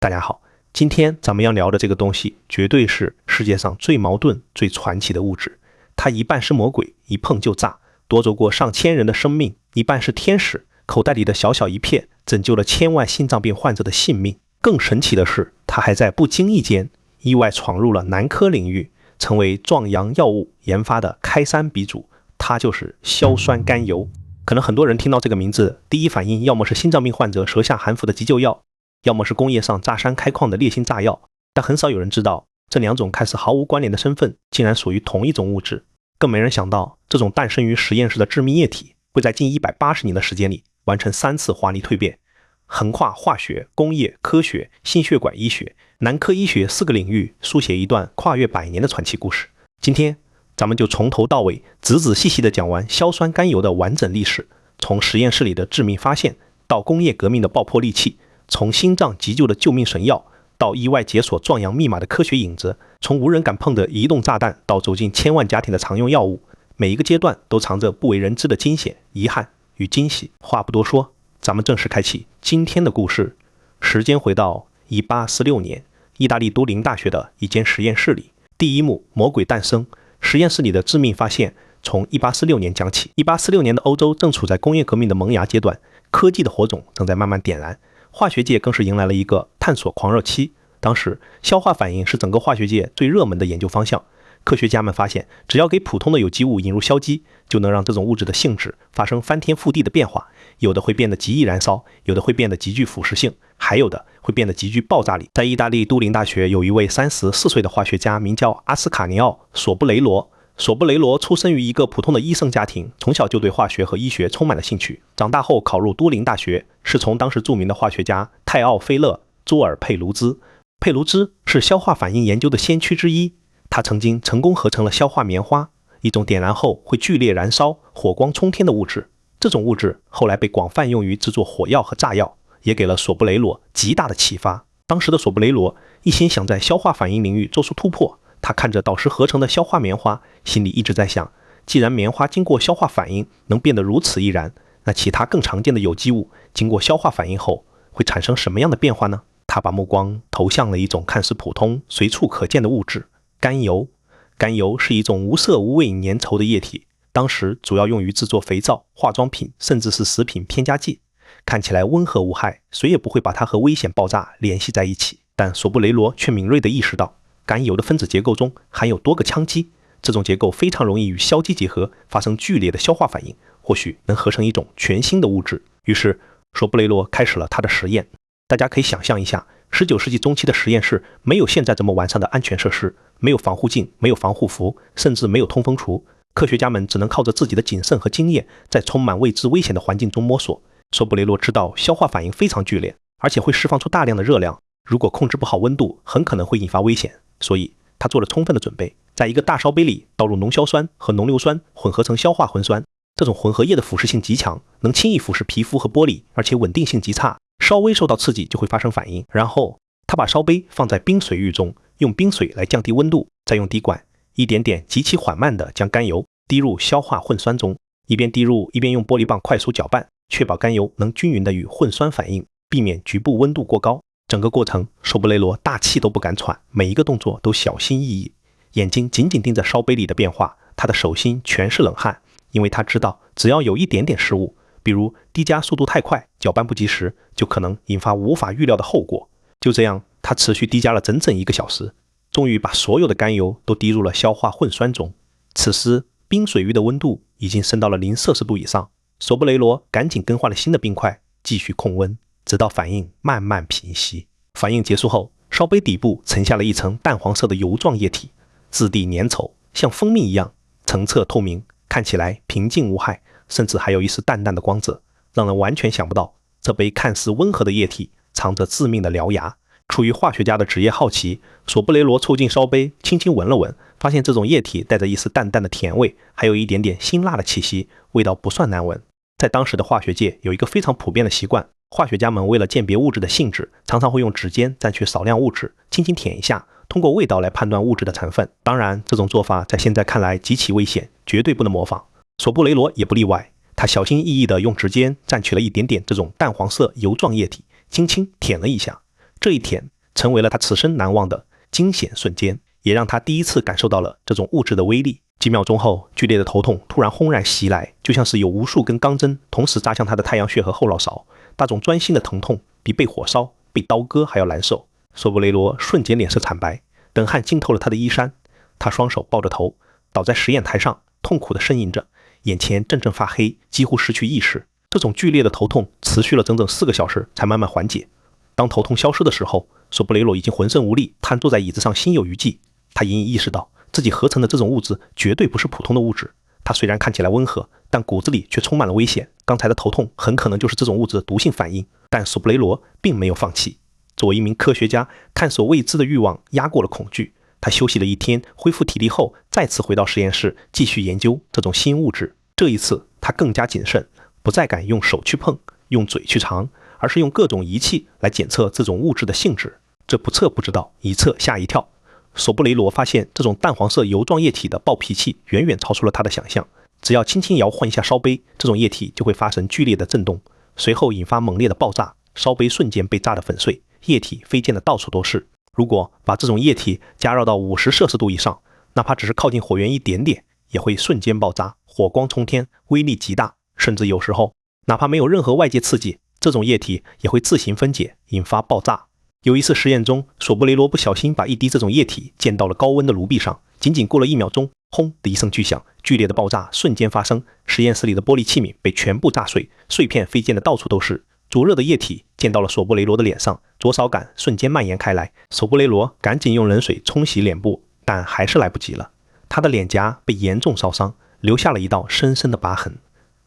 大家好，今天咱们要聊的这个东西，绝对是世界上最矛盾、最传奇的物质。它一半是魔鬼，一碰就炸，夺走过上千人的生命；一半是天使，口袋里的小小一片，拯救了千万心脏病患者的性命。更神奇的是，它还在不经意间意外闯入了男科领域，成为壮阳药物研发的开山鼻祖。它就是硝酸甘油。可能很多人听到这个名字，第一反应要么是心脏病患者舌下含服的急救药，要么是工业上炸山开矿的烈性炸药，但很少有人知道，这两种看似毫无关联的身份，竟然属于同一种物质。更没人想到，这种诞生于实验室的致命液体，会在近180年的时间里完成3次华丽蜕变，横跨化学、工业、科学、心血管医学、男科医学4个领域，书写一段跨越100年的传奇故事。今天，咱们就从头到尾，仔仔细细地讲完硝酸甘油的完整历史，从实验室里的致命发现，到工业革命的爆破利器，从心脏急救的救命神药，到意外解锁壮阳密码的科学影子，从无人敢碰的移动炸弹，到走进千万家庭的常用药物，每一个阶段都藏着不为人知的惊险、遗憾与惊喜。话不多说，咱们正式开启今天的故事。时间回到1846年，意大利都灵大学的一间实验室里，第一幕魔鬼诞生。实验室里的致命发现从1846年讲起。1846年的欧洲正处在工业革命的萌芽阶段，科技的火种正在慢慢点燃，化学界更是迎来了一个探索狂热期。当时消化反应是整个化学界最热门的研究方向，科学家们发现，只要给普通的有机物引入硝基，就能让这种物质的性质发生翻天覆地的变化，有的会变得极易燃烧，有的会变得极具腐蚀性，还有的会变得极具爆炸力。在意大利都灵大学有一位34岁的化学家，名叫阿斯卡尼奥·索布雷罗。索布雷罗出生于一个普通的医生家庭，从小就对化学和医学充满了兴趣。长大后考入都灵大学，是从当时著名的化学家泰奥菲勒·朱尔佩卢兹。佩卢兹是消化反应研究的先驱之一，他曾经成功合成了硝化棉花，一种点燃后会剧烈燃烧、火光冲天的物质。这种物质后来被广泛用于制作火药和炸药，也给了索布雷罗极大的启发。当时的索布雷罗一心想在消化反应领域做出突破，他看着导师合成的硝化棉花，心里一直在想，既然棉花经过消化反应能变得如此易燃，那其他更常见的有机物经过消化反应后会产生什么样的变化呢？他把目光投向了一种看似普通、随处可见的物质——甘油。甘油是一种无色无味粘稠的液体，当时主要用于制作肥皂、化妆品，甚至是食品添加剂。看起来温和无害，谁也不会把它和危险爆炸联系在一起。但索布雷罗却敏锐地意识到，甘油的分子结构中含有多个羟基，这种结构非常容易与硝基结合，发生剧烈的消化反应，或许能合成一种全新的物质。于是，索布雷罗开始了他的实验。大家可以想象一下，19世纪中期的实验室没有现在这么完善的安全设施，没有防护镜，没有防护服，甚至没有通风橱。科学家们只能靠着自己的谨慎和经验，在充满未知危险的环境中摸索。索布雷罗知道消化反应非常剧烈，而且会释放出大量的热量，如果控制不好温度，很可能会引发危险。所以他做了充分的准备，在一个大烧杯里倒入浓硝酸和浓硫酸混合成硝化混酸。这种混合液的腐蚀性极强，能轻易腐蚀皮肤和玻璃，而且稳定性极差，稍微受到刺激就会发生反应。然后他把烧杯放在冰水浴中，用冰水来降低温度，再用滴管一点点极其缓慢地将甘油滴入硝化混酸中，一边滴入一边用玻璃棒快速搅拌，确保甘油能均匀地与混酸反应，避免局部温度过高。整个过程，索布雷罗大气都不敢喘，每一个动作都小心翼翼，眼睛紧紧盯着烧杯里的变化，他的手心全是冷汗，因为他知道只要有一点点失误，比如滴加速度太快，搅拌不及时，就可能引发无法预料的后果。就这样，他持续滴加了整整1个小时，终于把所有的甘油都滴入了硝化混酸中。此时，冰水浴的温度已经升到了0°C以上，索布雷罗赶紧更换了新的冰块，继续控温，直到反应慢慢平息。反应结束后，烧杯底部沉下了一层淡黄色的油状液体，质地粘稠，像蜂蜜一样，澄澈透明，看起来平静无害，甚至还有一丝淡淡的光泽，让人完全想不到这杯看似温和的液体藏着致命的獠牙。出于化学家的职业好奇，索布雷罗凑近烧杯，轻轻闻了闻，发现这种液体带着一丝淡淡的甜味，还有一点点辛辣的气息，味道不算难闻。在当时的化学界有一个非常普遍的习惯，化学家们为了鉴别物质的性质，常常会用指尖蘸取少量物质，轻轻舔一下，通过味道来判断物质的成分。当然，这种做法在现在看来极其危险，绝对不能模仿。索布雷罗也不例外，他小心翼翼地用指尖蘸取了一点点这种淡黄色油状液体，轻轻舔了一下，这一天成为了他此生难忘的惊险瞬间，也让他第一次感受到了这种物质的威力。几秒钟后，剧烈的头痛突然轰然袭来，就像是有无数根钢针同时扎向他的太阳穴和后脑勺。那种钻心的疼痛比被火烧、被刀割还要难受。索布雷罗瞬间脸色惨白，冷汗浸透了他的衣衫。他双手抱着头，倒在实验台上，痛苦地呻吟着，眼前阵阵发黑，几乎失去意识。这种剧烈的头痛持续了整整4个小时才慢慢缓解。当头痛消失的时候，索布雷罗已经浑身无力，瘫坐在椅子上，心有余悸。他隐隐意识到自己合成的这种物质绝对不是普通的物质，它虽然看起来温和，但骨子里却充满了危险。刚才的头痛很可能就是这种物质的毒性反应，但索布雷罗并没有放弃。作为一名科学家，探索未知的欲望压过了恐惧。他休息了一天，恢复体力后，再次回到实验室，继续研究这种新物质。这一次，他更加谨慎，不再敢用手去碰，用嘴去尝，而是用各种仪器来检测这种物质的性质。这不测不知道，一测吓一跳。索布雷罗发现，这种淡黄色油状液体的暴脾气远远超出了他的想象。只要轻轻摇晃一下烧杯，这种液体就会发生剧烈的震动，随后引发猛烈的爆炸，烧杯瞬间被炸得粉碎，液体飞溅的到处都是。如果把这种液体加热到50摄氏度以上，哪怕只是靠近火源一点点，也会瞬间爆炸，火光冲天，威力极大。甚至有时候，哪怕没有任何外界刺激，这种液体也会自行分解，引发爆炸。有一次实验中，索布雷罗不小心把一滴这种液体溅到了高温的炉壁上，仅仅过了1秒钟，轰的一声巨响，剧烈的爆炸瞬间发生，实验室里的玻璃器皿被全部炸碎，碎片飞溅的到处都是。灼热的液体溅到了索布雷罗的脸上，灼烧感瞬间蔓延开来。索布雷罗赶紧用冷水冲洗脸部，但还是来不及了。他的脸颊被严重烧伤，留下了一道深深的疤痕。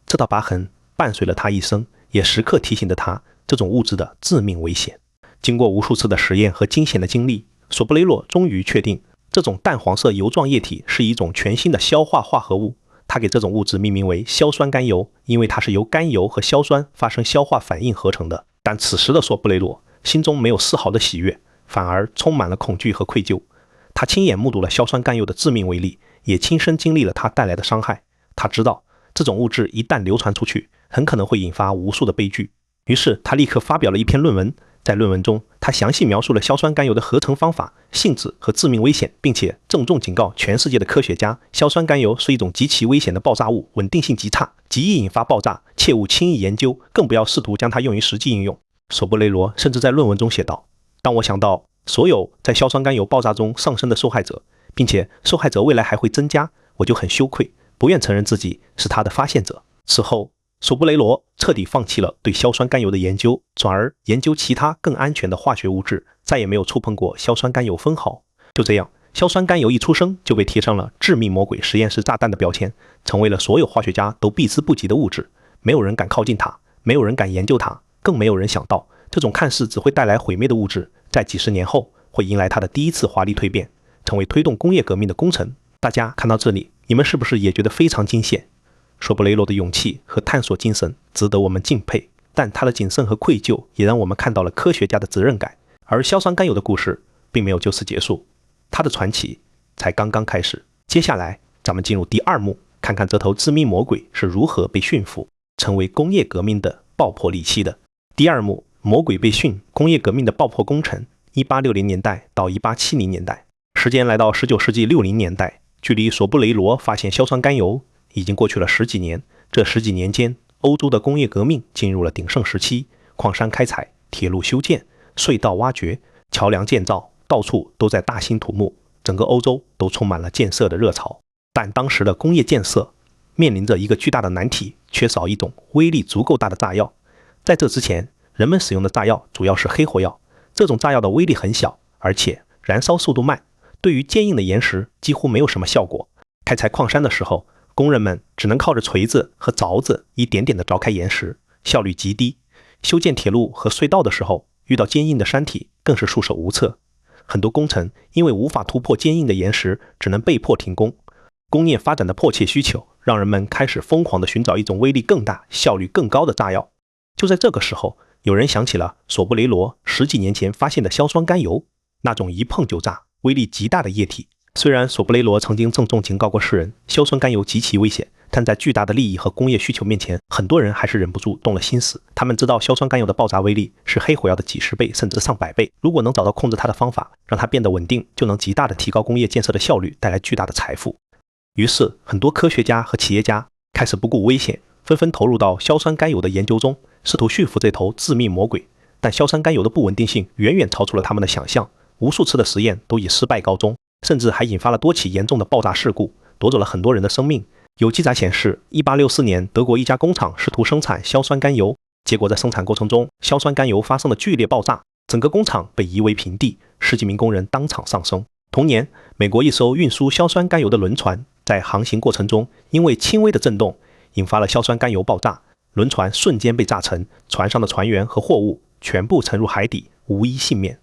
这道疤痕伴随了他一生，也时刻提醒着他这种物质的致命危险。经过无数次的实验和惊险的经历，索布雷罗终于确定，这种淡黄色油状液体是一种全新的消化化合物。他给这种物质命名为硝酸甘油，因为它是由甘油和硝酸发生消化反应合成的。但此时的索布雷罗心中没有丝毫的喜悦，反而充满了恐惧和愧疚。他亲眼目睹了硝酸甘油的致命威力，也亲身经历了它带来的伤害。他知道这种物质一旦流传出去，很可能会引发无数的悲剧。于是他立刻发表了一篇论文，在论文中，他详细描述了硝酸甘油的合成方法、性质和致命危险，并且郑重警告全世界的科学家，硝酸甘油是一种极其危险的爆炸物，稳定性极差，极易引发爆炸，切勿轻易研究，更不要试图将它用于实际应用。索布雷罗甚至在论文中写道：当我想到所有在硝酸甘油爆炸中丧生的受害者，并且受害者未来还会增加，我就很羞愧，不愿承认自己是他的发现者。此后，索布雷罗彻底放弃了对硝酸甘油的研究，转而研究其他更安全的化学物质，再也没有触碰过硝酸甘油分毫。就这样，硝酸甘油一出生就被贴上了致命魔鬼实验室炸弹的标签，成为了所有化学家都避之不及的物质。没有人敢靠近它，没有人敢研究它，更没有人想到，这种看似只会带来毁灭的物质，在几十年后会迎来它的第一次华丽蜕变，成为推动工业革命的功臣。大家看到这里，你们是不是也觉得非常惊险？索布雷罗的勇气和探索精神值得我们敬佩，但他的谨慎和愧疚也让我们看到了科学家的责任感。而硝酸甘油的故事并没有就此结束，他的传奇才刚刚开始。接下来咱们进入第2幕，看看这头致命魔鬼是如何被驯服，成为工业革命的爆破利器的。第2幕，魔鬼被驯，工业革命的爆破工程，1860年代到1870年代。时间来到19世纪60年代，距离索布雷罗发现硝酸甘油已经过去了10几年。这10几年间，欧洲的工业革命进入了鼎盛时期，矿山开采，铁路修建，隧道挖掘，桥梁建造，到处都在大兴土木，整个欧洲都充满了建设的热潮。但当时的工业建设面临着一个巨大的难题，缺少一种威力足够大的炸药。在这之前，人们使用的炸药主要是黑火药，这种炸药的威力很小，而且燃烧速度慢，对于坚硬的岩石几乎没有什么效果。开采矿山的时候，工人们只能靠着锤子和凿子一点点地凿开岩石，效率极低。修建铁路和隧道的时候，遇到坚硬的山体更是束手无策。很多工程因为无法突破坚硬的岩石，只能被迫停工。工业发展的迫切需求让人们开始疯狂地寻找一种威力更大、效率更高的炸药。就在这个时候，有人想起了索布雷罗10几年前发现的硝酸甘油，那种一碰就炸、威力极大的液体。虽然索布雷罗曾经郑重警告过世人，硝酸甘油极其危险，但在巨大的利益和工业需求面前，很多人还是忍不住动了心思。他们知道硝酸甘油的爆炸威力是黑火药的几十倍甚至上百倍，如果能找到控制它的方法，让它变得稳定，就能极大的提高工业建设的效率，带来巨大的财富。于是很多科学家和企业家开始不顾危险，纷纷投入到硝酸甘油的研究中，试图驯服这头致命魔鬼。但硝酸甘油的不稳定性远远超出了他们的想象，无数次的实验都以失败告终，甚至还引发了多起严重的爆炸事故，夺走了很多人的生命。有记载显示，1864年德国一家工厂试图生产硝酸甘油，结果在生产过程中，硝酸甘油发生了剧烈爆炸，整个工厂被夷为平地，10几名工人当场丧生。同年，美国一艘运输硝酸甘油的轮船在航行过程中，因为轻微的震动，引发了硝酸甘油爆炸，轮船瞬间被炸沉，船上的船员和货物全部沉入海底，无一幸免。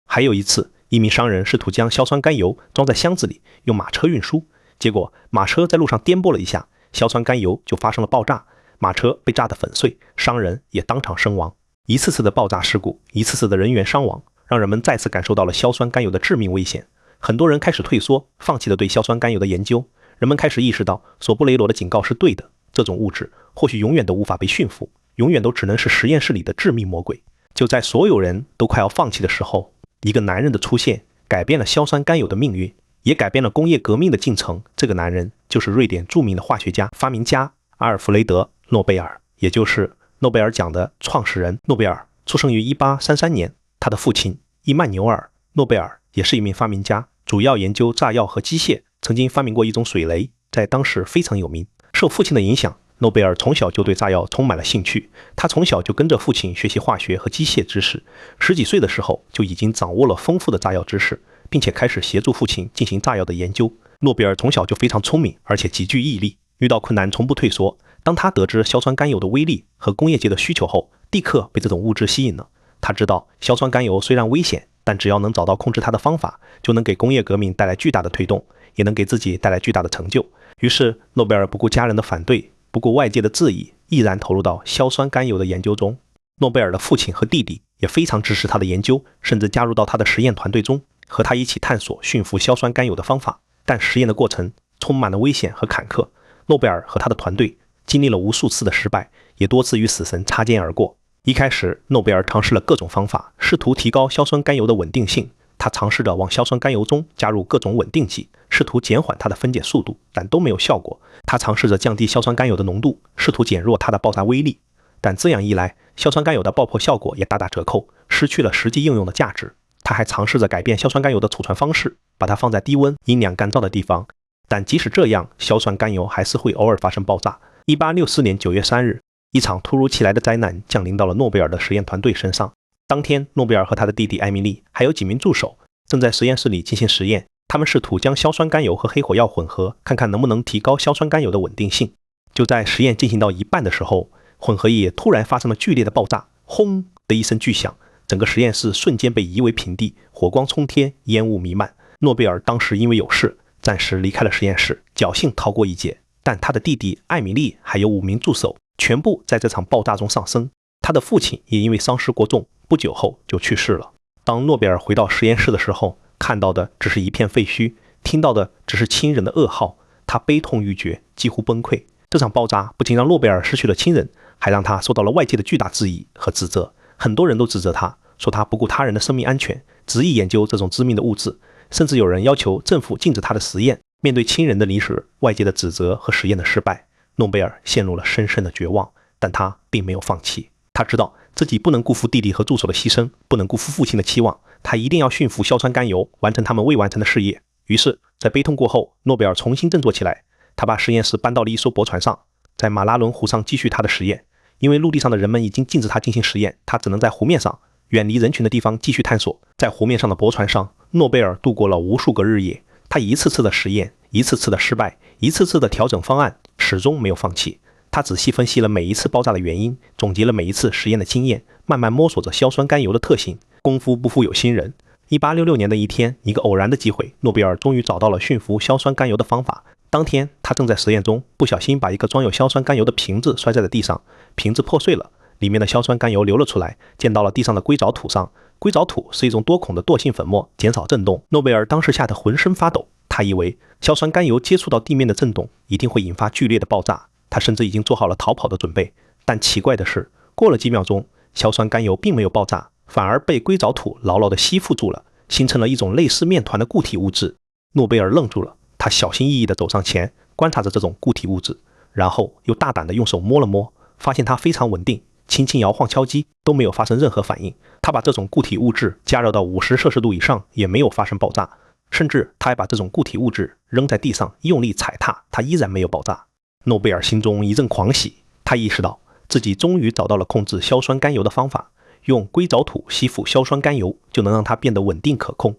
还有一次，一名商人试图将硝酸甘油装在箱子里，用马车运输，结果马车在路上颠簸了一下，硝酸甘油就发生了爆炸，马车被炸得粉碎，商人也当场身亡。一次次的爆炸事故，一次次的人员伤亡，让人们再次感受到了硝酸甘油的致命危险。很多人开始退缩，放弃了对硝酸甘油的研究。人们开始意识到索布雷罗的警告是对的，这种物质或许永远都无法被驯服，永远都只能是实验室里的致命魔鬼。就在所有人都快要放弃的时候，一个男人的出现改变了硝酸甘油的命运，也改变了工业革命的进程。这个男人就是瑞典著名的化学家、发明家阿尔弗雷德·诺贝尔，也就是诺贝尔奖的创始人。诺贝尔出生于1833年，他的父亲伊曼纽尔·诺贝尔也是一名发明家，主要研究炸药和机械，曾经发明过一种水雷，在当时非常有名。受父亲的影响，诺贝尔从小就对炸药充满了兴趣，他从小就跟着父亲学习化学和机械知识，10几岁的时候就已经掌握了丰富的炸药知识，并且开始协助父亲进行炸药的研究。诺贝尔从小就非常聪明，而且极具毅力，遇到困难从不退缩。当他得知硝酸甘油的威力和工业界的需求后，立刻被这种物质吸引了。他知道硝酸甘油虽然危险，但只要能找到控制它的方法，就能给工业革命带来巨大的推动，也能给自己带来巨大的成就。于是诺贝尔不顾家人的反对，不顾外界的质疑，毅然投入到硝酸甘油的研究中。诺贝尔的父亲和弟弟也非常支持他的研究，甚至加入到他的实验团队中，和他一起探索驯服硝酸甘油的方法。但实验的过程充满了危险和坎坷，诺贝尔和他的团队经历了无数次的失败，也多次与死神擦肩而过。一开始，诺贝尔尝试了各种方法，试图提高硝酸甘油的稳定性。他尝试着往硝酸甘油中加入各种稳定剂，试图减缓它的分解速度，但都没有效果。他尝试着降低硝酸甘油的浓度，试图减弱它的爆炸威力，但这样一来，硝酸甘油的爆破效果也大打折扣，失去了实际应用的价值。他还尝试着改变硝酸甘油的储存方式，把它放在低温、阴凉干燥的地方，但即使这样，硝酸甘油还是会偶尔发生爆炸。1864年9月3日，一场突如其来的灾难降临到了诺贝尔的实验团队身上。当天，诺贝尔和他的弟弟艾米丽还有几名助手正在实验室里进行实验，他们试图将硝酸甘油和黑火药混合，看看能不能提高硝酸甘油的稳定性。就在实验进行到一半的时候，混合液突然发生了剧烈的爆炸，轰的一声巨响，整个实验室瞬间被夷为平地，火光冲天，烟雾弥漫。诺贝尔当时因为有事，暂时离开了实验室，侥幸逃过一劫。但他的弟弟艾米丽还有5名助手全部在这场爆炸中丧生，他的父亲也因为伤势过重，不久后就去世了。当诺贝尔回到实验室的时候，看到的只是一片废墟，听到的只是亲人的噩耗，他悲痛欲绝，几乎崩溃。这场爆炸不仅让诺贝尔失去了亲人，还让他受到了外界的巨大质疑和指责。很多人都指责他，说他不顾他人的生命安全，执意研究这种致命的物质，甚至有人要求政府禁止他的实验。面对亲人的离世、外界的指责和实验的失败，诺贝尔陷入了深深的绝望，但他并没有放弃。他知道自己不能辜负弟弟和助手的牺牲，不能辜负父亲的期望，他一定要驯服硝酸甘油，完成他们未完成的事业。于是，在悲痛过后，诺贝尔重新振作起来，他把实验室搬到了一艘驳船上，在马拉伦湖上继续他的实验。因为陆地上的人们已经禁止他进行实验，他只能在湖面上，远离人群的地方继续探索。在湖面上的驳船上，诺贝尔度过了无数个日夜，他一次次的实验，一次次的失败，一次次的调整方案，始终没有放弃。他仔细分析了每一次爆炸的原因，总结了每一次实验的经验，慢慢摸索着硝酸甘油的特性。功夫不负有心人，1866年的一天，一个偶然的机会，诺贝尔终于找到了驯服硝酸甘油的方法。当天，他正在实验中，不小心把一个装有硝酸甘油的瓶子摔在了地上，瓶子破碎了，里面的硝酸甘油流了出来，溅到了地上的硅藻土上。硅藻土是一种多孔的惰性粉末，减少震动。诺贝尔当时吓得浑身发抖，他以为硝酸甘油接触到地面的震动一定会引发剧烈的爆炸，他甚至已经做好了逃跑的准备。但奇怪的是，过了几秒钟，硝酸甘油并没有爆炸，反而被硅藻土牢牢地吸附住了，形成了一种类似面团的固体物质。诺贝尔愣住了，他小心翼翼地走上前，观察着这种固体物质，然后又大胆地用手摸了摸，发现它非常稳定，轻轻摇晃敲击都没有发生任何反应。他把这种固体物质加热到50摄氏度以上，也没有发生爆炸，甚至他还把这种固体物质扔在地上，用力踩踏，它依然没有爆炸。诺贝尔心中一阵狂喜，他意识到自己终于找到了控制硝酸甘油的方法，用硅藻土吸附硝酸甘油就能让它变得稳定可控。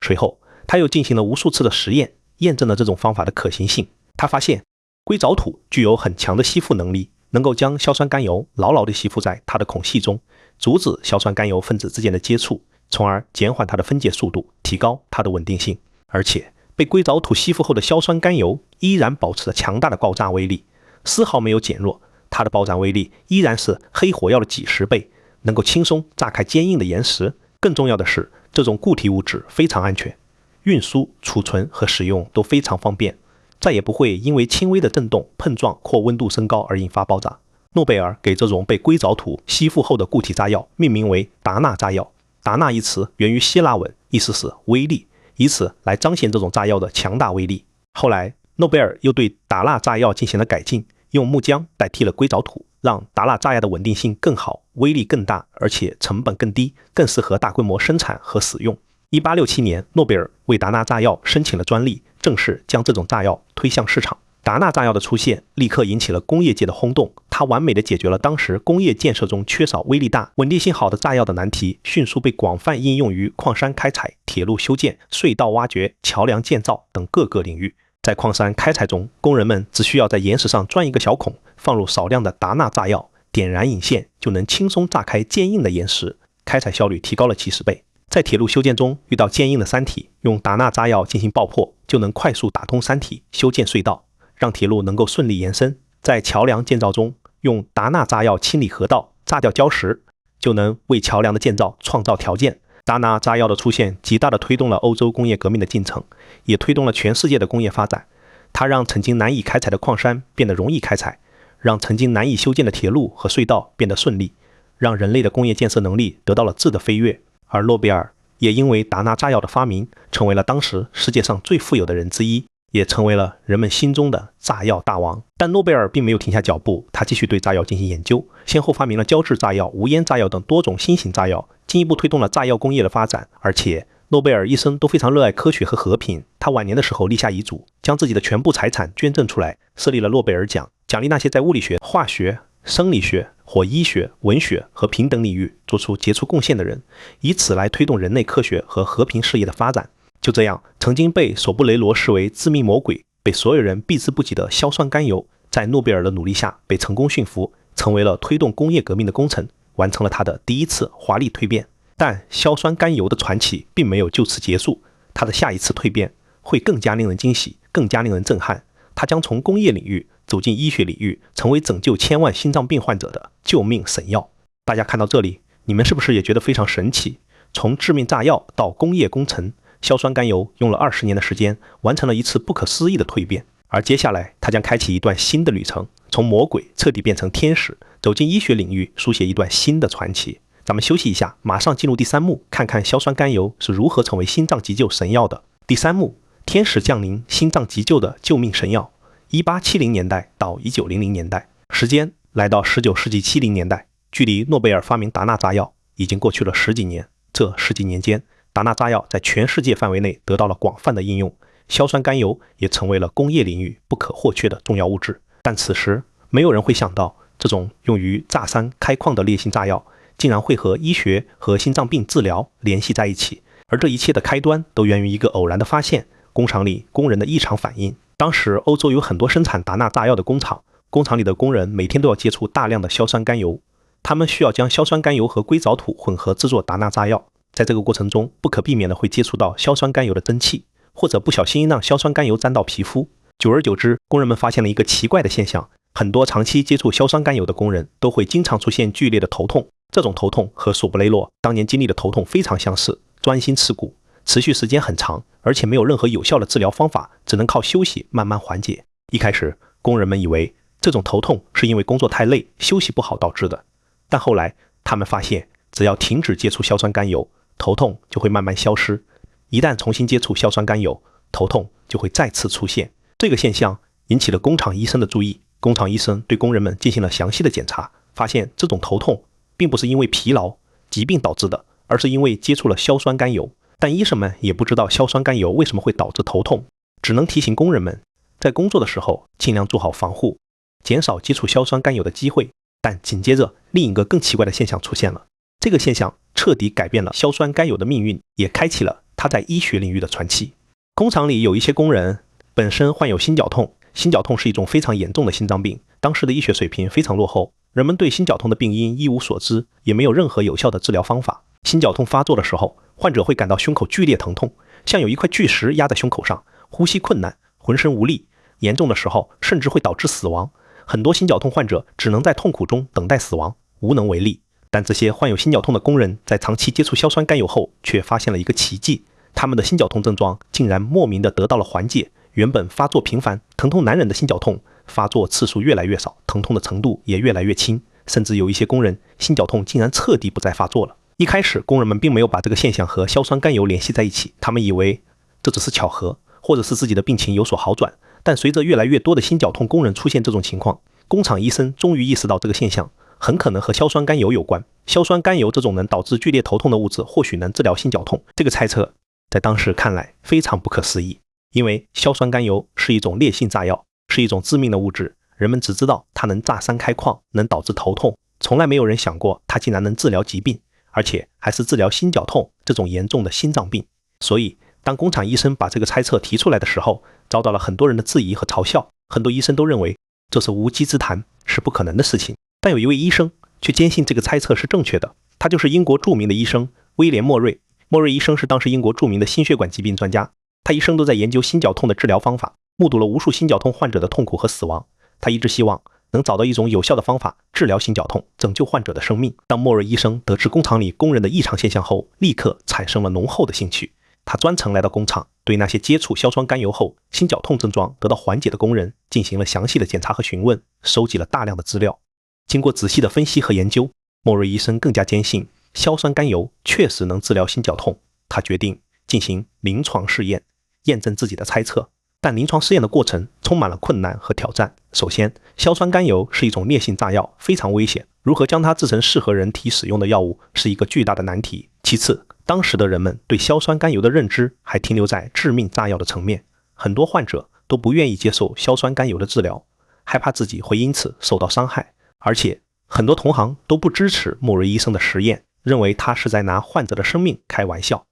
随后他又进行了无数次的实验，验证了这种方法的可行性。他发现硅藻土具有很强的吸附能力，能够将硝酸甘油牢牢地吸附在它的孔隙中，阻止硝酸甘油分子之间的接触，从而减缓它的分解速度，提高它的稳定性。而且被硅藻土吸附后的硝酸甘油依然保持着强大的爆炸威力，丝毫没有减弱，它的爆炸威力依然是黑火药的几十倍，能够轻松炸开坚硬的岩石。更重要的是，这种固体物质非常安全，运输、储存和使用都非常方便，再也不会因为轻微的震动、碰撞或温度升高而引发爆炸。诺贝尔给这种被硅藻土吸附后的固体炸药命名为达纳炸药。达纳一词源于希腊文，意思是威力，以此来彰显这种炸药的强大威力。后来，诺贝尔又对达纳炸药进行了改进，用木浆代替了硅藻土，让达纳炸药的稳定性更好，威力更大，而且成本更低，更适合大规模生产和使用。1867年，诺贝尔为达纳炸药申请了专利，正式将这种炸药推向市场。达纳炸药的出现立刻引起了工业界的轰动，它完美地解决了当时工业建设中缺少威力大、稳定性好的炸药的难题，迅速被广泛应用于矿山开采、铁路修建、隧道挖掘、桥梁建造等各个领域。在矿山开采中，工人们只需要在岩石上钻一个小孔，放入少量的达纳炸药，点燃引线，就能轻松炸开坚硬的岩石，开采效率提高了几十倍。在铁路修建中遇到坚硬的山体，用达纳炸药进行爆破，就能快速打通山体，修建隧道，让铁路能够顺利延伸。在桥梁建造中，用达纳炸药清理河道，炸掉礁石，就能为桥梁的建造创造条件。达纳炸药的出现极大地推动了欧洲工业革命的进程，也推动了全世界的工业发展。它让曾经难以开采的矿山变得容易开采，让曾经难以修建的铁路和隧道变得顺利，让人类的工业建设能力得到了质的飞跃。而诺贝尔也因为达纳炸药的发明，成为了当时世界上最富有的人之一，也成为了人们心中的炸药大王。但诺贝尔并没有停下脚步，他继续对炸药进行研究，先后发明了胶质炸药、无烟炸药等多种新型炸药，进一步推动了炸药工业的发展。而且诺贝尔一生都非常热爱科学和和平，他晚年的时候立下遗嘱，将自己的全部财产捐赠出来，设立了诺贝尔奖，奖励那些在物理学、化学、生理学或医学、文学和平等领域做出杰出贡献的人，以此来推动人类科学和和平事业的发展。就这样，曾经被索布雷罗视为致命魔鬼，被所有人避之不及的硝酸甘油，在诺贝尔的努力下被成功驯服，成为了推动工业革命的功臣，完成了他的第一次华丽蜕变。但硝酸甘油的传奇并没有就此结束，它的下一次蜕变会更加令人惊喜，更加令人震撼。它将从工业领域走进医学领域，成为拯救千万心脏病患者的救命神药。大家看到这里，你们是不是也觉得非常神奇？从致命炸药到工业工程，硝酸甘油用了20年的时间，完成了一次不可思议的蜕变。而接下来，它将开启一段新的旅程，从魔鬼彻底变成天使，走进医学领域，书写一段新的传奇。咱们休息一下，马上进入第3幕，看看硝酸甘油是如何成为心脏急救神药的。第3幕，天使降临，心脏急救的救命神药。1870年代到1900年代，时间来到19世纪70年代，距离诺贝尔发明达纳炸药已经过去了10几年。这10几年间，达纳炸药在全世界范围内得到了广泛的应用，硝酸甘油也成为了工业领域不可或缺的重要物质。但此时，没有人会想到，这种用于炸山开矿的烈性炸药竟然会和医学和心脏病治疗联系在一起。而这一切的开端都源于一个偶然的发现，工厂里工人的异常反应。当时欧洲有很多生产达纳炸药的工厂，工厂里的工人每天都要接触大量的硝酸甘油，他们需要将硝酸甘油和硅藻土混合制作达纳炸药。在这个过程中，不可避免的会接触到硝酸甘油的蒸汽，或者不小心让硝酸甘油沾到皮肤。久而久之，工人们发现了一个奇怪的现象，很多长期接触硝酸甘油的工人都会经常出现剧烈的头痛。这种头痛和索布雷洛当年经历的头痛非常相似，钻心刺骨。持续时间很长，而且没有任何有效的治疗方法，只能靠休息慢慢缓解。一开始，工人们以为这种头痛是因为工作太累、休息不好导致的，但后来他们发现，只要停止接触硝酸甘油，头痛就会慢慢消失。一旦重新接触硝酸甘油，头痛就会再次出现。这个现象引起了工厂医生的注意，工厂医生对工人们进行了详细的检查，发现这种头痛并不是因为疲劳、疾病导致的，而是因为接触了硝酸甘油。但医生们也不知道硝酸甘油为什么会导致头痛，只能提醒工人们在工作的时候尽量做好防护，减少接触硝酸甘油的机会。但紧接着另一个更奇怪的现象出现了，这个现象彻底改变了硝酸甘油的命运，也开启了它在医学领域的传奇。工厂里有一些工人本身患有心绞痛，心绞痛是一种非常严重的心脏病，当时的医学水平非常落后，人们对心绞痛的病因一无所知，也没有任何有效的治疗方法。心绞痛发作的时候，患者会感到胸口剧烈疼痛，像有一块巨石压在胸口上，呼吸困难，浑身无力，严重的时候甚至会导致死亡。很多心绞痛患者只能在痛苦中等待死亡，无能为力。但这些患有心绞痛的工人在长期接触硝酸甘油后，却发现了一个奇迹，他们的心绞痛症状竟然莫名的得到了缓解。原本发作频繁、疼痛难忍的心绞痛，发作次数越来越少，疼痛的程度也越来越轻，甚至有一些工人心绞痛竟然彻底不再发作了。一开始，工人们并没有把这个现象和硝酸甘油联系在一起，他们以为这只是巧合，或者是自己的病情有所好转。但随着越来越多的心绞痛工人出现这种情况，工厂医生终于意识到这个现象很可能和硝酸甘油有关。硝酸甘油这种能导致剧烈头痛的物质，或许能治疗心绞痛。这个猜测在当时看来非常不可思议，因为硝酸甘油是一种烈性炸药，是一种致命的物质，人们只知道它能炸山开矿，能导致头痛，从来没有人想过它竟然能治疗疾病，而且还是治疗心绞痛这种严重的心脏病。所以当工厂医生把这个猜测提出来的时候，遭到了很多人的质疑和嘲笑。很多医生都认为这是无稽之谈，是不可能的事情。但有一位医生却坚信这个猜测是正确的，他就是英国著名的医生威廉·莫瑞。莫瑞医生是当时英国著名的心血管疾病专家，他一生都在研究心绞痛的治疗方法，目睹了无数心绞痛患者的痛苦和死亡。他一直希望能找到一种有效的方法治疗心绞痛，拯救患者的生命。当莫瑞医生得知工厂里工人的异常现象后，立刻产生了浓厚的兴趣。他专程来到工厂，对那些接触硝酸甘油后心绞痛症状得到缓解的工人进行了详细的检查和询问，收集了大量的资料。经过仔细的分析和研究，莫瑞医生更加坚信硝酸甘油确实能治疗心绞痛。他决定进行临床试验，验证自己的猜测。但临床试验的过程充满了困难和挑战。首先，硝酸甘油是一种烈性炸药，非常危险，如何将它制成适合人体使用的药物是一个巨大的难题。其次，当时的人们对硝酸甘油的认知还停留在致命炸药的层面，很多患者都不愿意接受硝酸甘油的治疗，害怕自己会因此受到伤害。而且很多同行都不支持莫瑞医生的实验，认为他是在拿患者的生命开玩笑。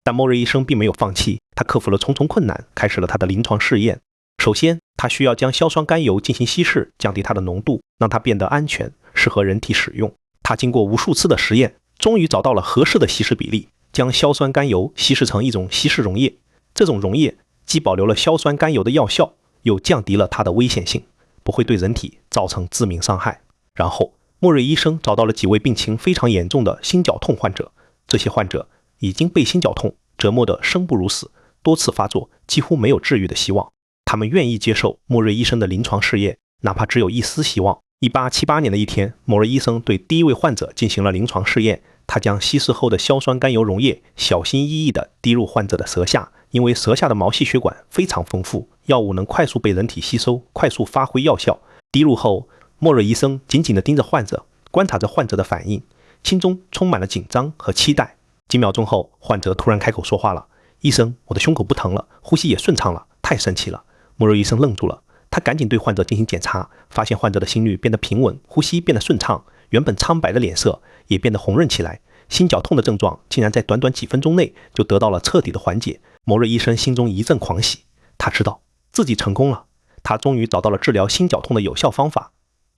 但莫瑞医生并没有放弃，他克服了重重困难，开始了他的临床试验。首先，他需要将硝酸甘油进行稀释，降低它的浓度，让它变得安全，适合人体使用。他经过无数次的实验，终于找到了合适的稀释比例，将硝酸甘油稀释成一种稀释溶液。这种溶液既保留了硝酸甘油的药效，又降低了它的危险性，不会对人体造成致命伤害。然后，莫瑞医生找到了几位病情非常严重的心绞痛患者，这些患者已经被心绞痛折磨得生不如死，多次发作，几乎没有治愈的希望。他们愿意接受莫瑞医生的临床试验，哪怕只有一丝希望。1878年的一天，莫瑞医生对第一位患者进行了临床试验，他将稀释后的硝酸甘油溶液小心翼翼地滴入患者的舌下，因为舌下的毛细血管非常丰富，药物能快速被人体吸收，快速发挥药效。滴入后，莫瑞医生紧紧地盯着患者，观察着患者的反应，心中充满了紧张和期待。几秒钟后，患者突然开口说话了：“医生，我的胸口不疼了，呼吸也顺畅了，太神奇了。”莫瑞医生愣住了，他赶紧对患者进行检查，发现患者的心率变得平稳，呼吸变得顺畅，原本苍白的脸色也变得红润起来，心绞痛的症状竟然在短短几分钟内就得到了彻底的缓解。莫瑞医生心中一阵狂喜，他知道自己成功了，他终于找到了治疗心绞痛的有效方法。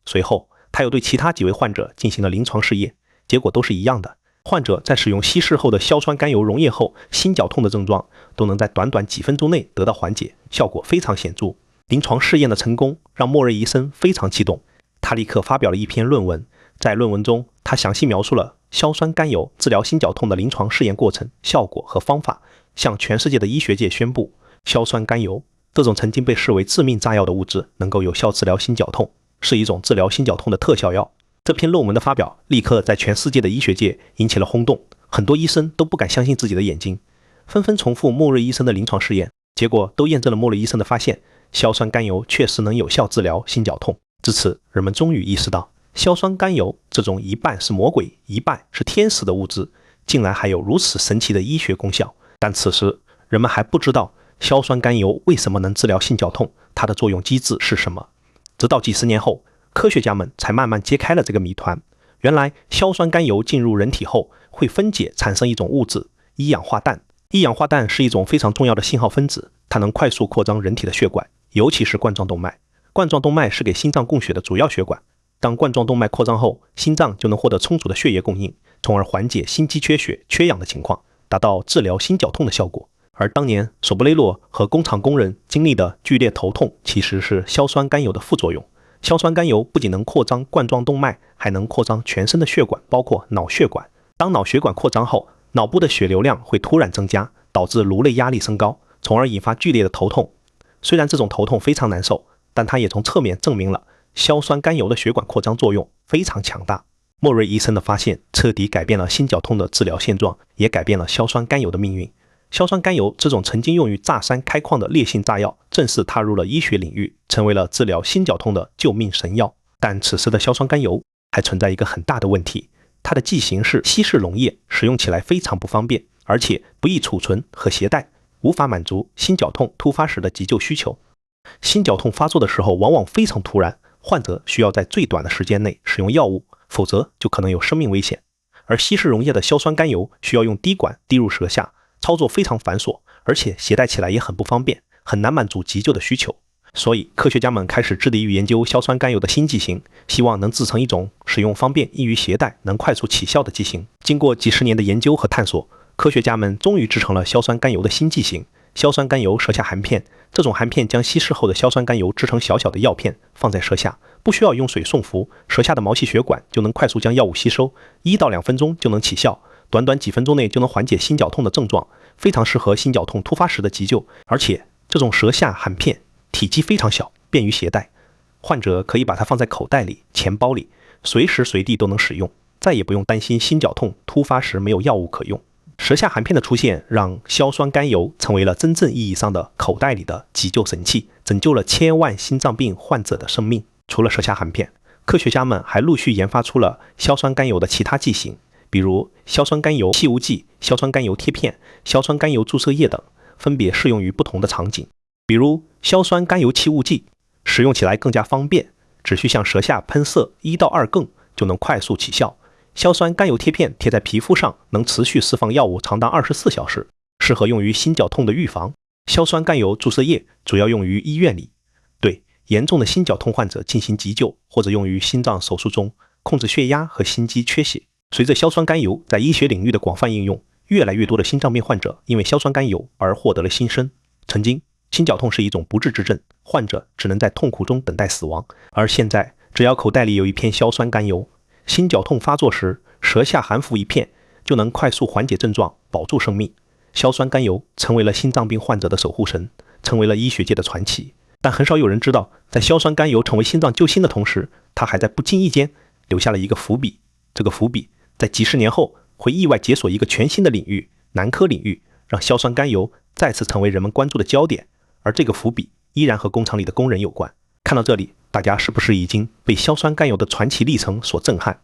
随后，他又对其他几位患者进行了临床试验，结果都是一样的。患者在使用稀释后的硝酸甘油溶液后，心绞痛的症状都能在短短几分钟内得到缓解，效果非常显著。临床试验的成功让莫瑞医生非常激动，他立刻发表了一篇论文。在论文中，他详细描述了硝酸甘油治疗心绞痛的临床试验过程、效果和方法，向全世界的医学界宣布，硝酸甘油这种曾经被视为致命炸药的物质能够有效治疗心绞痛，是一种治疗心绞痛的特效药。这篇论文的发表立刻在全世界的医学界引起了轰动，很多医生都不敢相信自己的眼睛，纷纷重复莫瑞医生的临床试验，结果都验证了莫瑞医生的发现，硝酸甘油确实能有效治疗心绞痛。至此，人们终于意识到，硝酸甘油这种一半是魔鬼一半是天使的物质竟然还有如此神奇的医学功效。但此时人们还不知道硝酸甘油为什么能治疗心绞痛，它的作用机制是什么。直到几十年后，科学家们才慢慢揭开了这个谜团。原来硝酸甘油进入人体后会分解产生一种物质一氧化氮。一氧化氮是一种非常重要的信号分子，它能快速扩张人体的血管，尤其是冠状动脉。冠状动脉是给心脏供血的主要血管，当冠状动脉扩张后，心脏就能获得充足的血液供应，从而缓解心肌缺血缺氧的情况，达到治疗心绞痛的效果。而当年索布雷洛和工厂工人经历的剧烈头痛其实是硝酸甘油的副作用。硝酸甘油不仅能扩张冠状动脉，还能扩张全身的血管，包括脑血管。当脑血管扩张后，脑部的血流量会突然增加，导致颅内压力升高，从而引发剧烈的头痛。虽然这种头痛非常难受，但它也从侧面证明了硝酸甘油的血管扩张作用非常强大。莫瑞医生的发现彻底改变了心绞痛的治疗现状，也改变了硝酸甘油的命运。硝酸甘油这种曾经用于炸山开矿的烈性炸药，正式踏入了医学领域，成为了治疗心绞痛的救命神药。但此时的硝酸甘油还存在一个很大的问题，它的剂型是稀释溶液，使用起来非常不方便，而且不易储存和携带，无法满足心绞痛突发时的急救需求。心绞痛发作的时候往往非常突然，患者需要在最短的时间内使用药物，否则就可能有生命危险。而稀释溶液的硝酸甘油需要用滴管滴入舌下，操作非常繁琐，而且携带起来也很不方便，很难满足急救的需求。所以科学家们开始致力于研究硝酸甘油的新剂型，希望能制成一种使用方便、易于携带、能快速起效的剂型。经过几十年的研究和探索，科学家们终于制成了硝酸甘油的新剂型——硝酸甘油舌下含片。这种含片将稀释后的硝酸甘油制成小小的药片，放在舌下，不需要用水送服，舌下的毛细血管就能快速将药物吸收，1到2分钟就能起效，短短几分钟内就能缓解心绞痛的症状，非常适合心绞痛突发时的急救。而且这种舌下含片体积非常小，便于携带，患者可以把它放在口袋里、钱包里，随时随地都能使用，再也不用担心心绞痛突发时没有药物可用。舌下含片的出现让硝酸甘油成为了真正意义上的口袋里的急救神器，拯救了千万心脏病患者的生命。除了舌下含片，科学家们还陆续研发出了硝酸甘油的其他剂型，比如硝酸甘油气雾剂、硝酸甘油贴片、硝酸甘油注射液等，分别适用于不同的场景。比如硝酸甘油气雾剂使用起来更加方便，只需向舌下喷射1到2更就能快速起效。硝酸甘油贴片贴在皮肤上，能持续释放药物长达24小时，适合用于心绞痛的预防。硝酸甘油注射液主要用于医院里，对严重的心绞痛患者进行急救，或者用于心脏手术中控制血压和心肌缺血。随着硝酸甘油在医学领域的广泛应用，越来越多的心脏病患者因为硝酸甘油而获得了新生。曾经心绞痛是一种不治之症，患者只能在痛苦中等待死亡，而现在只要口袋里有一片硝酸甘油，心绞痛发作时舌下含服一片，就能快速缓解症状，保住生命。硝酸甘油成为了心脏病患者的守护神，成为了医学界的传奇。但很少有人知道，在硝酸甘油成为心脏救星的同时，它还在不经意间留下了一个伏笔。这个伏笔在几十年后会意外解锁一个全新的领域——男科领域，让硝酸甘油再次成为人们关注的焦点。而这个伏笔依然和工厂里的工人有关。看到这里，大家是不是已经被硝酸甘油的传奇历程所震撼？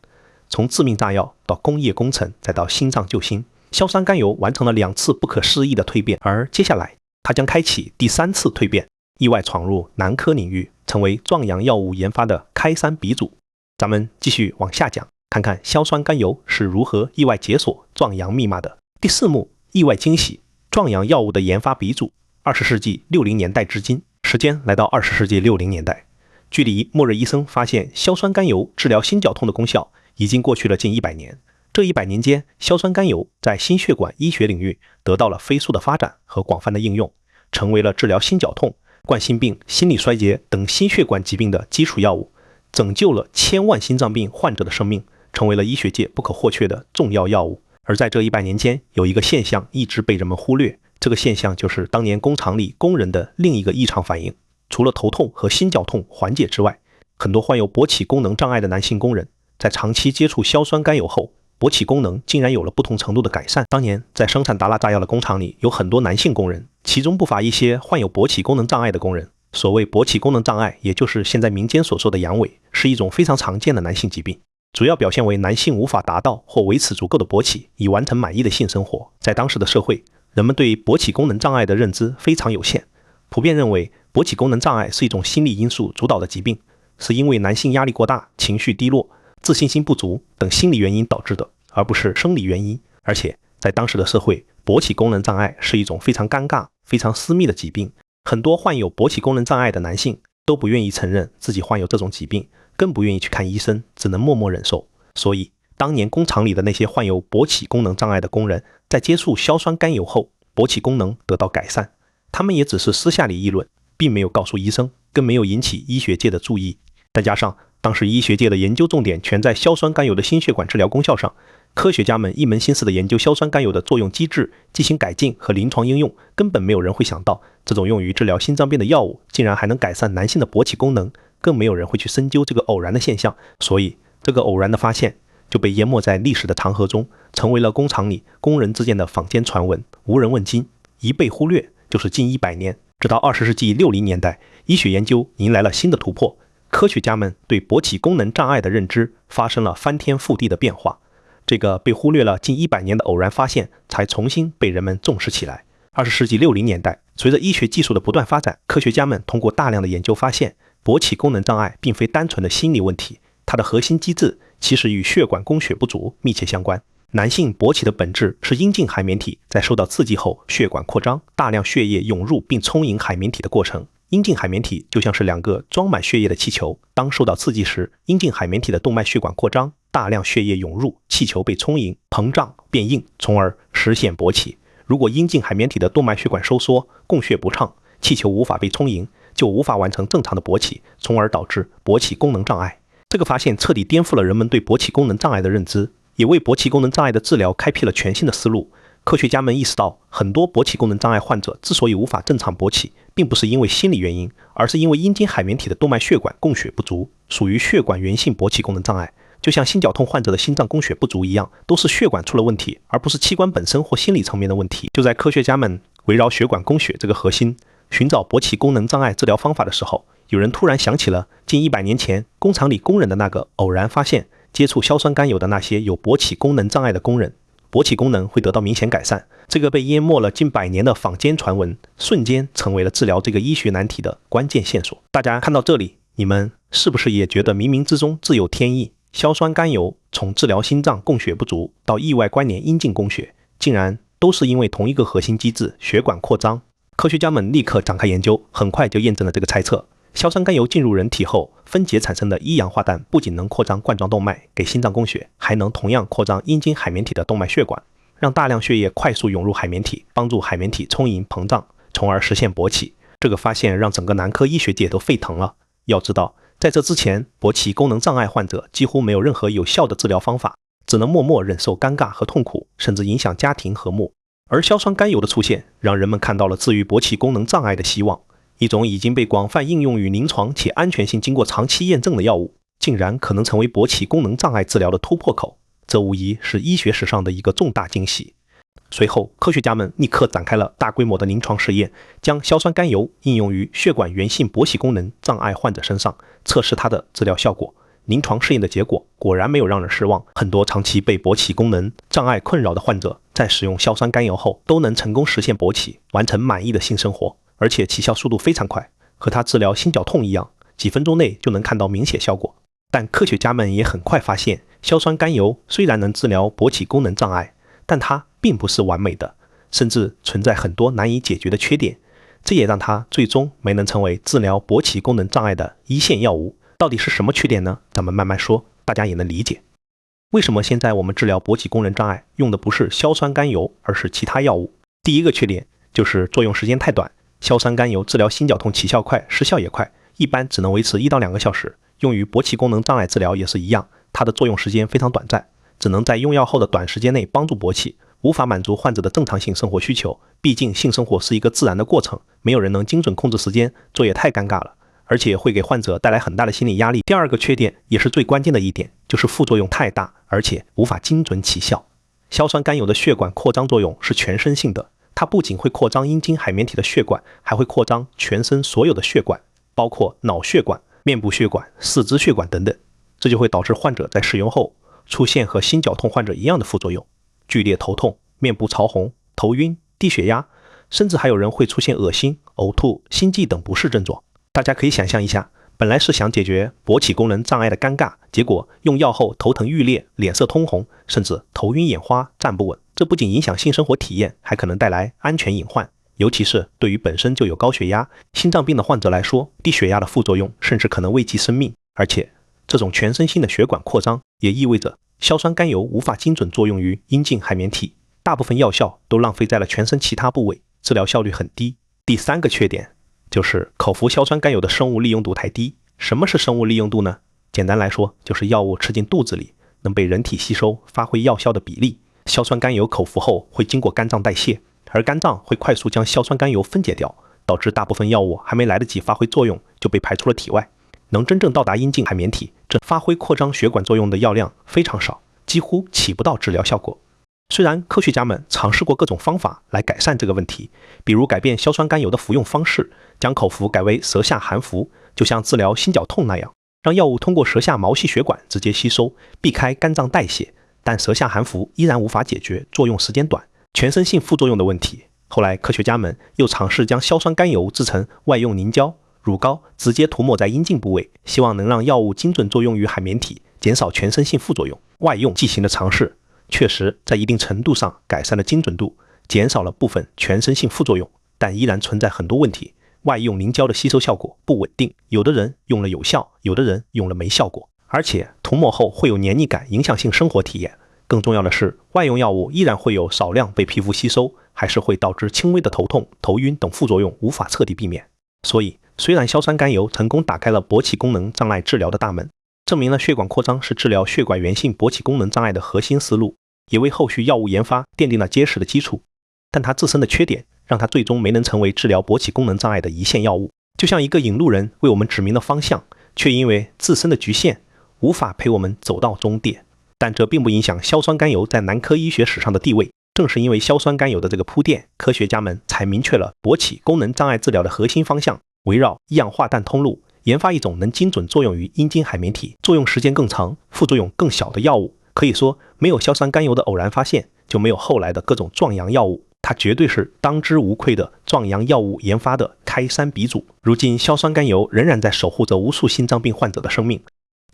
从致命炸药到工业工程，再到心脏救星，硝酸甘油完成了2次不可思议的蜕变，而接下来它将开启第3次蜕变，意外闯入男科领域，成为壮阳药物研发的开山鼻祖。咱们继续往下讲，看看硝酸甘油是如何意外解锁壮阳密码的。第4幕，意外惊喜，壮阳药物的研发鼻祖。20世纪60年代至今，时间来到20世纪60年代，距离莫瑞医生发现硝酸甘油治疗心绞痛的功效已经过去了近100年。这100年间，硝酸甘油在心血管医学领域得到了飞速的发展和广泛的应用，成为了治疗心绞痛、冠心病、心力衰竭等心血管疾病的基础药物，拯救了千万心脏病患者的生命，成为了医学界不可或缺的重要药物。而在这100年间，有一个现象一直被人们忽略，这个现象就是当年工厂里工人的另一个异常反应。除了头痛和心绞痛缓解之外，很多患有勃起功能障碍的男性工人在长期接触硝酸甘油后，勃起功能竟然有了不同程度的改善。当年在生产达拉炸药的工厂里有很多男性工人，其中不乏一些患有勃起功能障碍的工人。所谓勃起功能障碍，也就是现在民间所说的阳痿，是一种非常常见的男性疾病，主要表现为男性无法达到或维持足够的勃起，以完成满意的性生活。在当时的社会，人们对勃起功能障碍的认知非常有限，普遍认为勃起功能障碍是一种心理因素主导的疾病，是因为男性压力过大、情绪低落、自信心不足等心理原因导致的，而不是生理原因。而且在当时的社会，勃起功能障碍是一种非常尴尬、非常私密的疾病，很多患有勃起功能障碍的男性都不愿意承认自己患有这种疾病，更不愿意去看医生，只能默默忍受。所以当年工厂里的那些患有勃起功能障碍的工人，在接触硝酸甘油后，勃起功能得到改善，他们也只是私下里议论，并没有告诉医生，更没有引起医学界的注意。再加上当时医学界的研究重点全在硝酸甘油的心血管治疗功效上，科学家们一门心思地研究硝酸甘油的作用机制、进行改进和临床应用，根本没有人会想到这种用于治疗心脏病的药物竟然还能改善男性的勃起功能，更没有人会去深究这个偶然的现象。所以这个偶然的发现就被淹没在历史的长河中，成为了工厂里工人之间的坊间传闻，无人问津，一被忽略就是近100年。直到20世纪60年代，医学研究迎来了新的突破，科学家们对勃起功能障碍的认知发生了翻天覆地的变化。这个被忽略了近100年的偶然发现才重新被人们重视起来。20世纪60年代，随着医学技术的不断发展，科学家们通过大量的研究发现，勃起功能障碍并非单纯的心理问题，它的核心机制其实与血管供血不足密切相关。男性勃起的本质是阴茎海绵体在受到刺激后血管扩张，大量血液涌入并充盈海绵体的过程。阴茎海绵体就像是2个装满血液的气球，当受到刺激时，阴茎海绵体的动脉血管扩张，大量血液涌入，气球被充盈、膨胀、变硬，从而实现勃起。如果阴茎海绵体的动脉血管收缩，供血不畅，气球无法被充盈，就无法完成正常的勃起，从而导致勃起功能障碍。这个发现彻底颠覆了人们对勃起功能障碍的认知，也为勃起功能障碍的治疗开辟了全新的思路。科学家们意识到，很多勃起功能障碍患者之所以无法正常勃起，并不是因为心理原因，而是因为阴茎海绵体的动脉血管供血不足，属于血管源性勃起功能障碍。就像心绞痛患者的心脏供血不足一样，都是血管出了问题，而不是器官本身或心理层面的问题。就在科学家们围绕血管供血这个核心寻找勃起功能障碍治疗方法的时候，有人突然想起了近100年前工厂里工人的那个偶然发现，接触硝酸甘油的那些有勃起功能障碍的工人，勃起功能会得到明显改善。这个被淹没了近100年的坊间传闻，瞬间成为了治疗这个医学难题的关键线索。大家看到这里，你们是不是也觉得冥冥之中自有天意？硝酸甘油从治疗心脏供血不足到意外关联阴茎供血，竟然都是因为同一个核心机制——血管扩张。科学家们立刻展开研究，很快就验证了这个猜测。硝酸甘油进入人体后，分解产生的一氧化氮不仅能扩张冠状动脉给心脏供血，还能同样扩张阴茎海绵体的动脉血管，让大量血液快速涌入海绵体，帮助海绵体充盈膨胀，从而实现勃起。这个发现让整个男科医学界都沸腾了。要知道，在这之前，勃起功能障碍患者几乎没有任何有效的治疗方法，只能默默忍受尴尬和痛苦，甚至影响家庭和睦。而硝酸甘油的出现，让人们看到了治愈勃起功能障碍的希望。一种已经被广泛应用于临床且安全性经过长期验证的药物，竟然可能成为勃起功能障碍治疗的突破口，这无疑是医学史上的一个重大惊喜。随后，科学家们立刻展开了大规模的临床试验，将硝酸甘油应用于血管源性勃起功能障碍患者身上，测试它的治疗效果。临床试验的结果果然没有让人失望，很多长期被勃起功能障碍困扰的患者，在使用硝酸甘油后都能成功实现勃起，完成满意的性生活，而且起效速度非常快，和它治疗心绞痛一样，几分钟内就能看到明显效果。但科学家们也很快发现，硝酸甘油虽然能治疗勃起功能障碍，但它并不是完美的，甚至存在很多难以解决的缺点，这也让它最终没能成为治疗勃起功能障碍的一线药物。到底是什么缺点呢？咱们慢慢说，大家也能理解。为什么现在我们治疗勃起功能障碍用的不是硝酸甘油，而是其他药物？第一个缺点就是作用时间太短，硝酸甘油治疗心绞痛起效快，失效也快，一般只能维持1到2个小时。用于勃起功能障碍治疗也是一样，它的作用时间非常短暂，只能在用药后的短时间内帮助勃起，无法满足患者的正常性生活需求。毕竟性生活是一个自然的过程，没有人能精准控制时间，这也太尴尬了，而且会给患者带来很大的心理压力。第二个缺点也是最关键的一点，就是副作用太大，而且无法精准起效。硝酸甘油的血管扩张作用是全身性的，它不仅会扩张阴茎海绵体的血管，还会扩张全身所有的血管，包括脑血管、面部血管、四肢血管等等，这就会导致患者在使用后出现和心绞痛患者一样的副作用，剧烈头痛、面部潮红、头晕、低血压，甚至还有人会出现恶心、呕吐、心悸等不适症状。大家可以想象一下，本来是想解决勃起功能障碍的尴尬，结果用药后头疼欲裂、脸色通红，甚至头晕眼花、站不稳。这不仅影响性生活体验，还可能带来安全隐患。尤其是对于本身就有高血压、心脏病的患者来说，低血压的副作用甚至可能危及生命。而且这种全身性的血管扩张也意味着硝酸甘油无法精准作用于阴茎海绵体，大部分药效都浪费在了全身其他部位，治疗效率很低。第三个缺点就是口服硝酸甘油的生物利用度太低。什么是生物利用度呢？简单来说，就是药物吃进肚子里能被人体吸收，发挥药效的比例。硝酸甘油口服后会经过肝脏代谢，而肝脏会快速将硝酸甘油分解掉，导致大部分药物还没来得及发挥作用就被排出了体外。能真正到达阴茎海绵体，这发挥扩张血管作用的药量非常少，几乎起不到治疗效果。虽然科学家们尝试过各种方法来改善这个问题，比如改变硝酸甘油的服用方式，将口服改为舌下含服，就像治疗心绞痛那样，让药物通过舌下毛细血管直接吸收，避开肝脏代谢，但舌下含服依然无法解决作用时间短、全身性副作用的问题。后来科学家们又尝试将硝酸甘油制成外用凝胶、乳膏，直接涂抹在阴茎部位，希望能让药物精准作用于海绵体，减少全身性副作用。外用剂型的尝试确实在一定程度上改善了精准度，减少了部分全身性副作用，但依然存在很多问题。外用凝胶的吸收效果不稳定，有的人用了有效，有的人用了没效果，而且涂抹后会有黏腻感，影响性生活体验。更重要的是，外用药物依然会有少量被皮肤吸收，还是会导致轻微的头痛、头晕等副作用，无法彻底避免。所以，虽然硝酸甘油成功打开了勃起功能障碍治疗的大门，证明了血管扩张是治疗血管源性勃起功能障碍的核心思路，也为后续药物研发奠定了结实的基础，但它自身的缺点让它最终没能成为治疗勃起功能障碍的一线药物，就像一个引路人为我们指明了方向，却因为自身的局限无法陪我们走到终点。但这并不影响硝酸甘油在男科医学史上的地位，正是因为硝酸甘油的这个铺垫，科学家们才明确了勃起功能障碍治疗的核心方向，围绕一氧化氮通路研发一种能精准作用于阴茎海绵体、作用时间更长、副作用更小的药物。可以说，没有硝酸甘油的偶然发现，就没有后来的各种壮阳药物，它绝对是当之无愧的壮阳药物研发的开山鼻祖。如今，硝酸甘油仍然在守护着无数心脏病患者的生命。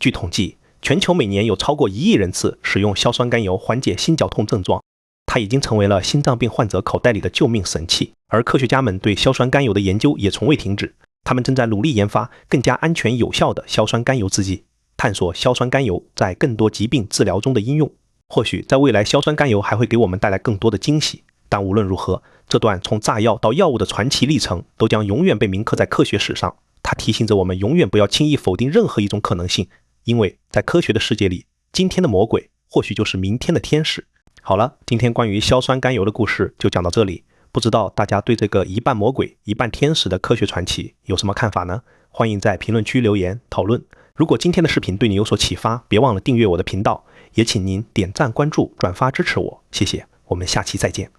据统计，全球每年有超过1亿人次使用硝酸甘油缓解心绞痛症状，它已经成为了心脏病患者口袋里的救命神器。而科学家们对硝酸甘油的研究也从未停止，他们正在努力研发更加安全有效的硝酸甘油制剂，探索硝酸甘油在更多疾病治疗中的应用。或许在未来，硝酸甘油还会给我们带来更多的惊喜，但无论如何，这段从炸药到药物的传奇历程都将永远被铭刻在科学史上。它提醒着我们永远不要轻易否定任何一种可能性，因为在科学的世界里，今天的魔鬼或许就是明天的天使。好了，今天关于硝酸甘油的故事就讲到这里，不知道大家对这个一半魔鬼一半天使的科学传奇有什么看法呢？欢迎在评论区留言讨论。如果今天的视频对你有所启发，别忘了订阅我的频道，也请您点赞、关注、转发支持我，谢谢，我们下期再见。